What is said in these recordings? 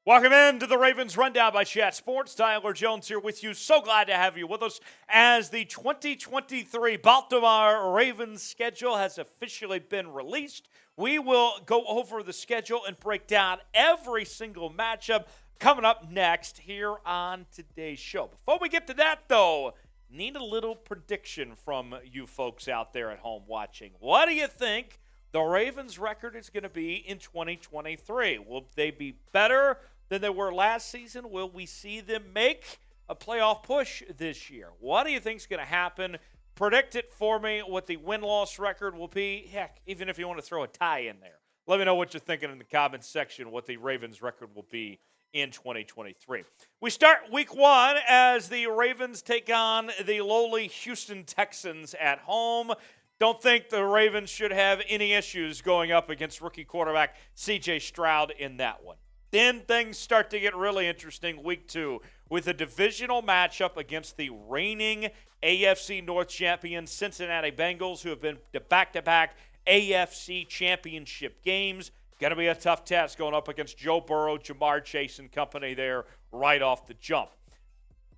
Welcome into the Ravens Rundown by Chat Sports. Tyler Jones here with you. So glad to have you with us as the 2023 Baltimore Ravens schedule has officially been released. We will go over the schedule and break down every single matchup coming up next here on today's show. Before we get to that, though, need a little prediction from you folks out there at home watching. What do you think the Ravens' record is going to be in 2023? Will they be better than they were last season? Will we see them make a playoff push this year? What do you think is going to happen? Predict it for me, what the win-loss record will be. Heck, even if you want to throw a tie in there. Let me know what you're thinking in the comments section, what the Ravens' record will be in 2023. We start week one as the Ravens take on the lowly Houston Texans at home. Don't think the Ravens should have any issues going up against rookie quarterback C.J. Stroud in that one. Then things start to get really interesting week two with a divisional matchup against the reigning AFC North champion Cincinnati Bengals, who have been to back-to-back AFC championship games. Going to be a tough task going up against Joe Burrow, Jamar Chase, and company there right off the jump.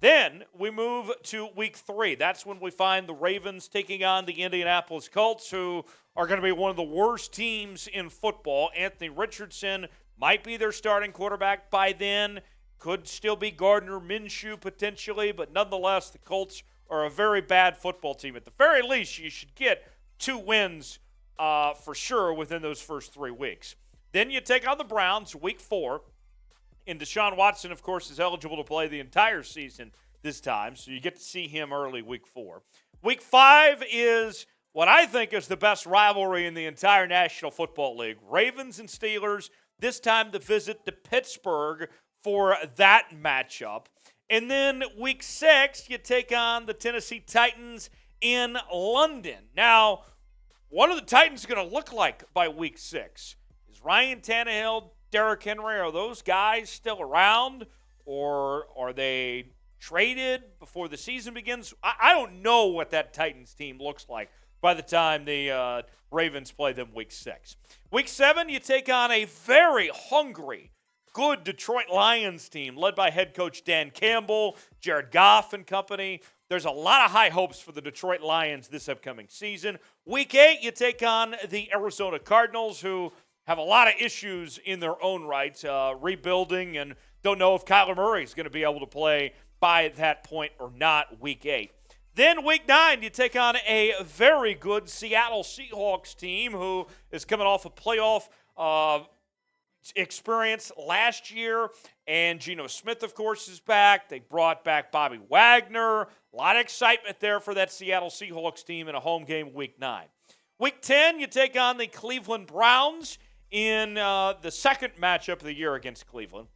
Then we move to week three. That's when we find the Ravens taking on the Indianapolis Colts, who are going to be one of the worst teams in football. Anthony Richardson might be their starting quarterback by then. Could still be Gardner Minshew potentially, but nonetheless, the Colts are a very bad football team. At the very least, you should get 2 wins for sure within those first 3 weeks. Then you take on the Browns week 4. And Deshaun Watson, of course, is eligible to play the entire season this time, so you get to see him early week 4. Week 5 is what I think is the best rivalry in the entire National Football League. Ravens and Steelers, this time to visit to Pittsburgh for that matchup. And then week 6, you take on the Tennessee Titans in London. Now, what are the Titans going to look like by week 6? Is Ryan Tannehill, Derrick Henry, are those guys still around, or are they traded before the season begins? I don't know what that Titans team looks like by the time the Ravens play them week 6. Week 7, you take on a very hungry, good Detroit Lions team led by head coach Dan Campbell, Jared Goff and company. There's a lot of high hopes for the Detroit Lions this upcoming season. Week 8, you take on the Arizona Cardinals, who have a lot of issues in their own right, rebuilding, and don't know if Kyler Murray is going to be able to play by that point or not week 8. Then week 9, you take on a very good Seattle Seahawks team who is coming off a playoff experience last year, and Geno Smith, of course, is back. They brought back Bobby Wagner. A lot of excitement there for that Seattle Seahawks team in a home game week 9. Week 10, you take on the Cleveland Browns in the second matchup of the year against Cleveland.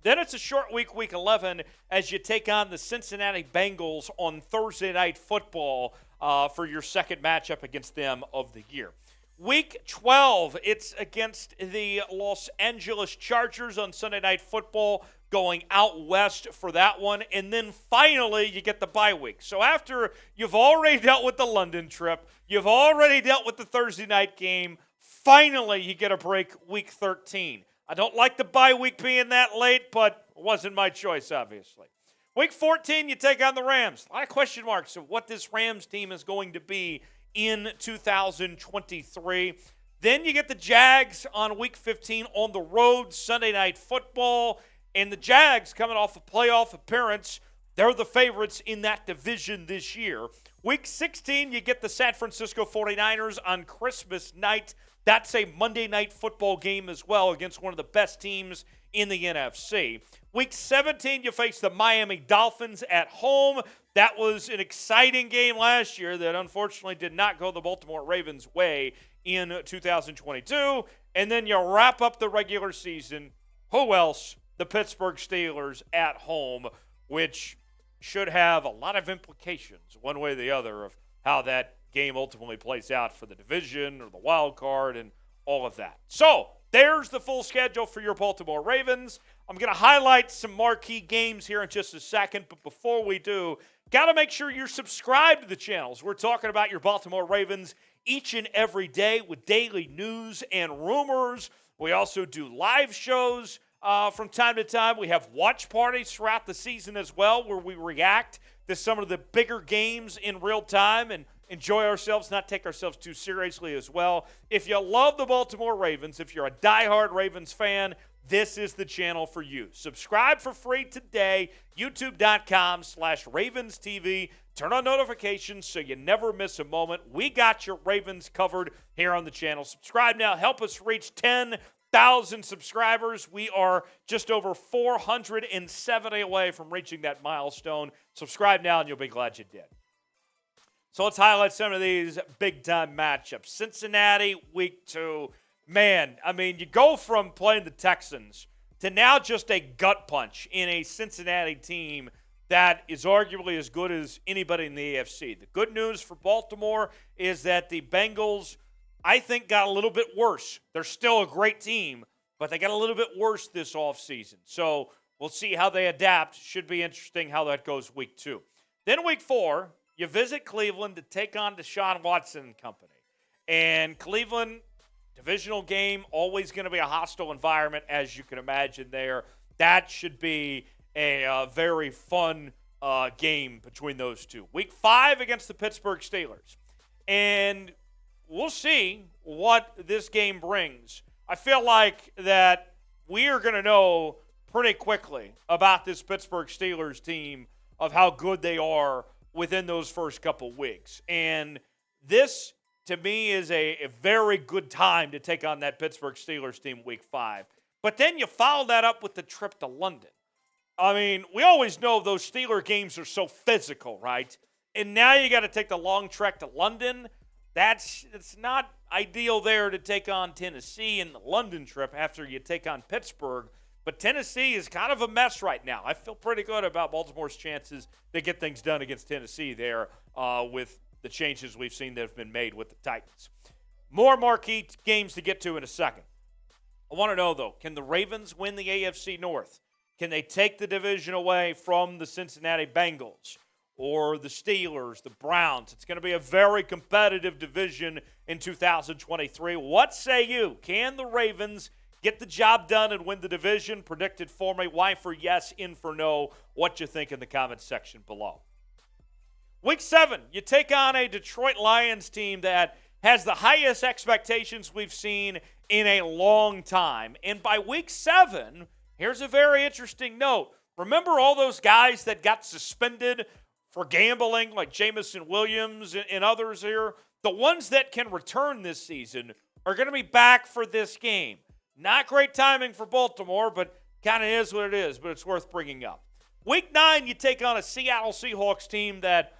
Then it's a short week, week 11, as you take on the Cincinnati Bengals on Thursday Night Football for your second matchup against them of the year. Week 12, it's against the Los Angeles Chargers on Sunday Night Football, going out west for that one. And then finally, you get the bye week. So after you've already dealt with the London trip, you've already dealt with the Thursday night game, finally, you get a break week 13. I don't like the bye week being that late, but it wasn't my choice, obviously. Week 14, you take on the Rams. A lot of question marks of what this Rams team is going to be in 2023. Then you get the Jags on week 15 on the road, Sunday Night Football. And the Jags, coming off a playoff appearance, they're the favorites in that division this year. Week 16, you get the San Francisco 49ers on Christmas night. That's a Monday Night Football game as well against one of the best teams in the NFC. Week 17, you face the Miami Dolphins at home. That was an exciting game last year that unfortunately did not go the Baltimore Ravens' way in 2022. And then you wrap up the regular season. Who else? The Pittsburgh Steelers at home, which should have a lot of implications one way or the other of how that game ultimately plays out for the division or the wild card and all of that. So there's the full schedule for your Baltimore Ravens. I'm going to highlight some marquee games here in just a second, but before we do, got to make sure you're subscribed to the channels. We're talking about your Baltimore Ravens each and every day with daily news and rumors. We also do live shows from time to time. We have watch parties throughout the season as well where we react to some of the bigger games in real time and enjoy ourselves, not take ourselves too seriously as well. If you love the Baltimore Ravens, if you're a diehard Ravens fan, this is the channel for you. Subscribe for free today, youtube.com/RavensTV. Turn on notifications so you never miss a moment. We got your Ravens covered here on the channel. Subscribe now. Help us reach 10,000 subscribers. We are just over 470 away from reaching that milestone. Subscribe now, and you'll be glad you did. So let's highlight some of these big-time matchups. Cincinnati, week 2. Man, I mean, you go from playing the Texans to now just a gut punch in a Cincinnati team that is arguably as good as anybody in the AFC. The good news for Baltimore is that the Bengals, I think, got a little bit worse. They're still a great team, but they got a little bit worse this offseason. So we'll see how they adapt. Should be interesting how that goes week 2. Then week 4, you visit Cleveland to take on Deshaun Watson and company. And Cleveland, divisional game, always going to be a hostile environment, as you can imagine there. That should be a very fun game between those two. Week 5 against the Pittsburgh Steelers. And we'll see what this game brings. I feel like that we are going to know pretty quickly about this Pittsburgh Steelers team of how good they are within those first couple weeks. And this, to me, is a very good time to take on that Pittsburgh Steelers team week 5. But then you follow that up with the trip to London. I mean, we always know those Steeler games are so physical, right? And now you got to take the long trek to London. It's not ideal there to take on Tennessee in the London trip after you take on Pittsburgh. But Tennessee is kind of a mess right now. I feel pretty good about Baltimore's chances to get things done against Tennessee there with the changes we've seen that have been made with the Titans. More marquee games to get to in a second. I want to know, though, can the Ravens win the AFC North? Can they take the division away from the Cincinnati Bengals or the Steelers, the Browns? It's going to be a very competitive division in 2023. What say you? Can the Ravens get the job done and win the division? Predicted for me. Y for yes, in for no. What you think in the comments section below. Week 7, you take on a Detroit Lions team that has the highest expectations we've seen in a long time. And by week 7, here's a very interesting note. Remember all those guys that got suspended for gambling, like Jamison Williams and others here? The ones that can return this season are going to be back for this game. Not great timing for Baltimore, but kind of is what it is, but it's worth bringing up. Week 9, you take on a Seattle Seahawks team that,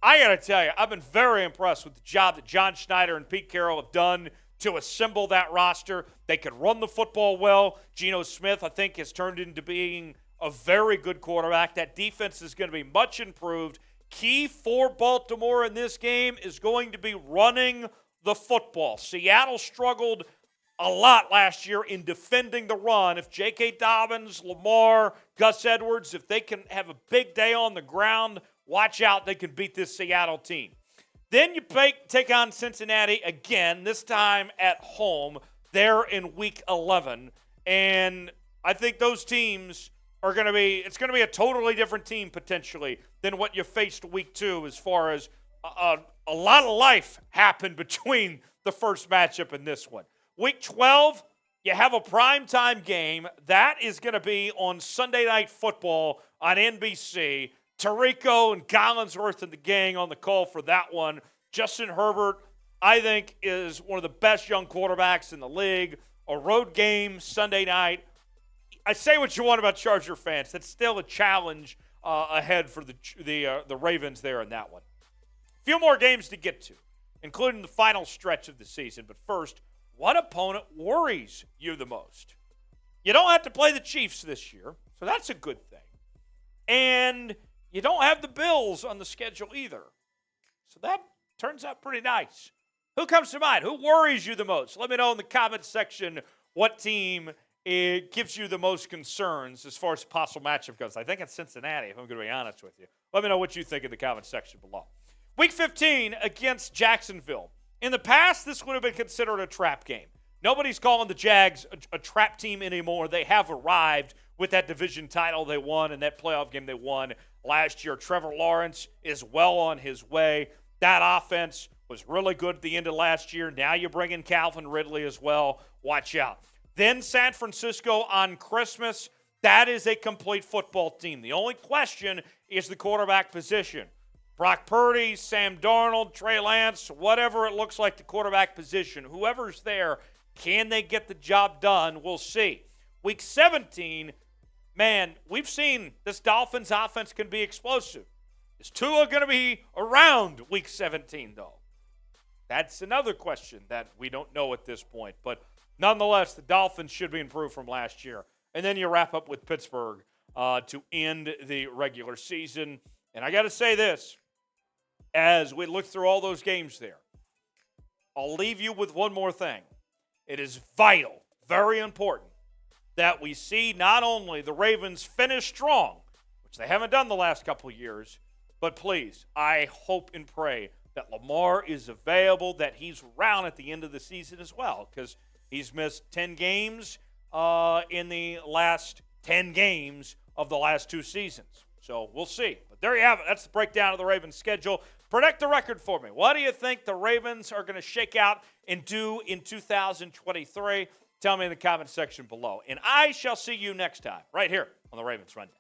I got to tell you, I've been very impressed with the job that John Schneider and Pete Carroll have done to assemble that roster. They could run the football well. Geno Smith, I think, has turned into being a very good quarterback. That defense is going to be much improved. Key for Baltimore in this game is going to be running the football. Seattle struggled a lot last year in defending the run. If J.K. Dobbins, Lamar, Gus Edwards, if they can have a big day on the ground, watch out, they can beat this Seattle team. Then you take on Cincinnati again, this time at home. They're in week 11. And I think those teams are going to be, it's going to be a totally different team potentially than what you faced week 2 as far as a lot of life happened between the first matchup and this one. Week 12, you have a primetime game. That is going to be on Sunday Night Football on NBC. Tirico and Collinsworth and the gang on the call for that one. Justin Herbert, I think, is one of the best young quarterbacks in the league. A road game Sunday night. I say what you want about Charger fans. That's still a challenge ahead for the Ravens there in that one. A few more games to get to, including the final stretch of the season. But first, what opponent worries you the most? You don't have to play the Chiefs this year, so that's a good thing. And you don't have the Bills on the schedule either. So that turns out pretty nice. Who comes to mind? Who worries you the most? Let me know in the comments section what team gives you the most concerns as far as the possible matchup goes. I think it's Cincinnati, if I'm going to be honest with you. Let me know what you think in the comments section below. Week 15 against Jacksonville. In the past, this would have been considered a trap game. Nobody's calling the Jags a trap team anymore. They have arrived with that division title they won and that playoff game they won last year. Trevor Lawrence is well on his way. That offense was really good at the end of last year. Now you bring in Calvin Ridley as well. Watch out. Then San Francisco on Christmas. That is a complete football team. The only question is the quarterback position. Brock Purdy, Sam Darnold, Trey Lance, whatever it looks like the quarterback position, whoever's there, can they get the job done? We'll see. Week 17, man, we've seen this Dolphins offense can be explosive. Is Tua going to be around Week 17, though? That's another question that we don't know at this point. But nonetheless, the Dolphins should be improved from last year. And then you wrap up with Pittsburgh to end the regular season. And I got to say this, as we look through all those games there, I'll leave you with one more thing. It is vital, very important, that we see not only the Ravens finish strong, which they haven't done the last couple of years, but please, I hope and pray that Lamar is available, that he's around at the end of the season as well, because he's missed 10 games in the last 10 games of the last 2 seasons. So we'll see. But there you have it. That's the breakdown of the Ravens schedule. Predict the record for me. What do you think the Ravens are going to shake out and do in 2023? Tell me in the comment section below. And I shall see you next time right here on the Ravens Rundown.